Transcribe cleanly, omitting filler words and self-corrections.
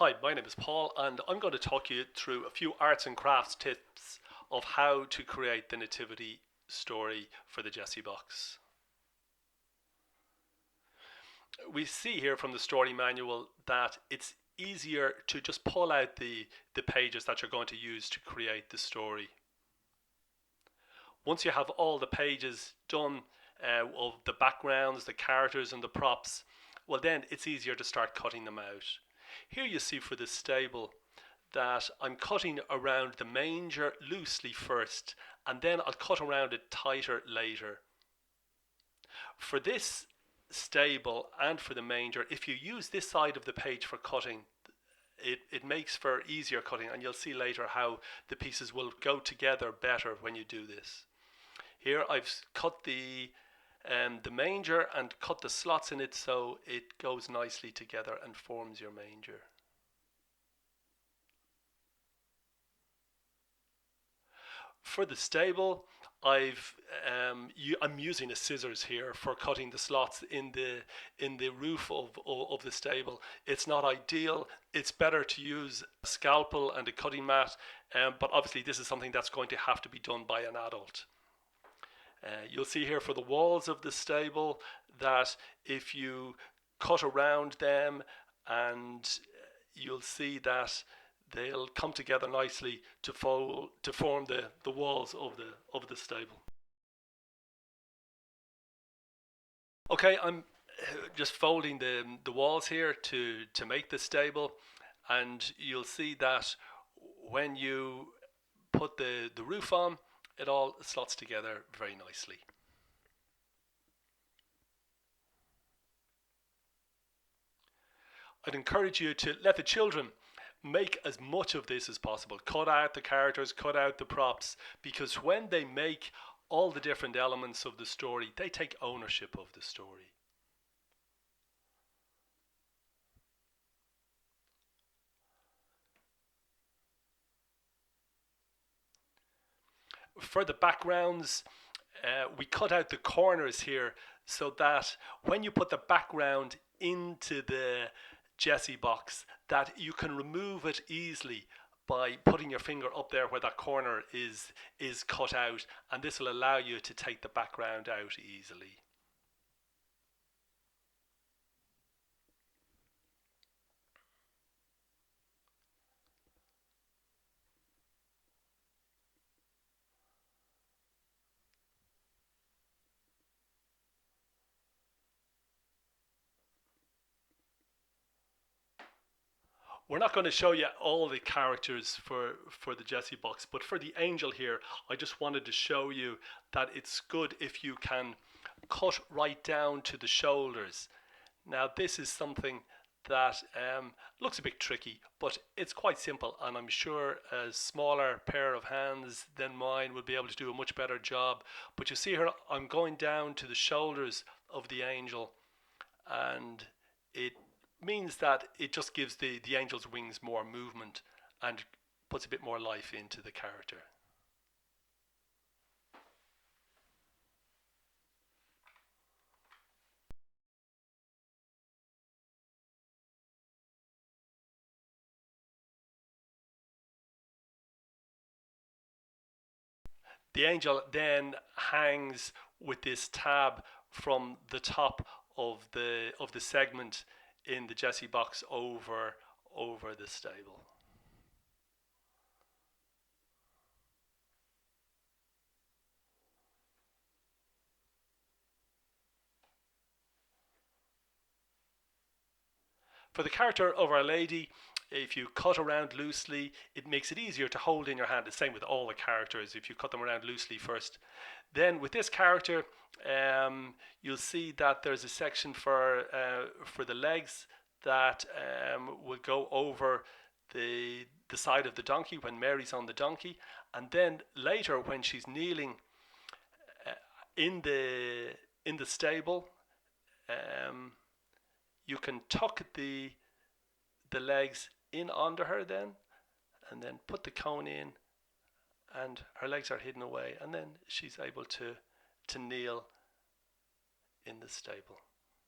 Hi, my name is Paul, and I'm going to talk you through a few arts and crafts tips of how to create the Nativity story for the Jessie box. We see here from the story manual that it's easier to just pull out the pages that you're going to use to create the story. Once you have all the pages done of the backgrounds, the characters and the props, well then it's easier to start cutting them out. Here you see for the stable that I'm cutting around the manger loosely first, and then I'll cut around it tighter later. For this stable and for the manger, if you use this side of the page for cutting, it makes for easier cutting, and you'll see later how the pieces will go together better when you do this. Here I've cut the manger and cut the slots in it so it goes nicely together and forms your manger. For the stable, I'm using a scissors here for cutting the slots in the roof of the stable. It's not ideal. It's better to use a scalpel and a cutting mat, but obviously this is something that's going to have to be done by an adult. You'll see here for the walls of the stable that if you cut around them, and you'll see that they'll come together nicely to form the walls of the stable. Okay, I'm just folding the walls here to make the stable, and you'll see that when you put the roof on, it all slots together very nicely. I'd encourage you to let the children make as much of this as possible. Cut out the characters, cut out the props, because when they make all the different elements of the story, they take ownership of the story. For the backgrounds, we cut out the corners here so that when you put the background into the Jessie box, that you can remove it easily by putting your finger up there where that corner is cut out, and this will allow you to take the background out easily. We're not going to show you all the characters for the Jessie box, but for the angel here, I just wanted to show you that it's good if you can cut right down to the shoulders. Now this is something that looks a bit tricky, but it's quite simple, and I'm sure a smaller pair of hands than mine would be able to do a much better job. But you see here, I'm going down to the shoulders of the angel, and it means that it just gives the angel's wings more movement and puts a bit more life into the character. The angel then hangs with this tab from the top of the segment in the Jessie box over the stable. For the character of Our Lady, if you cut around loosely, it makes it easier to hold in your hand. The same with all the characters, if you cut them around loosely first. Then with this character, you'll see that there's a section for the legs that will go over the side of the donkey when Mary's on the donkey, and then later when she's kneeling in the stable, you can tuck the legs in under her then, and then put the cone in, and her legs are hidden away, and then she's able to kneel in the stable.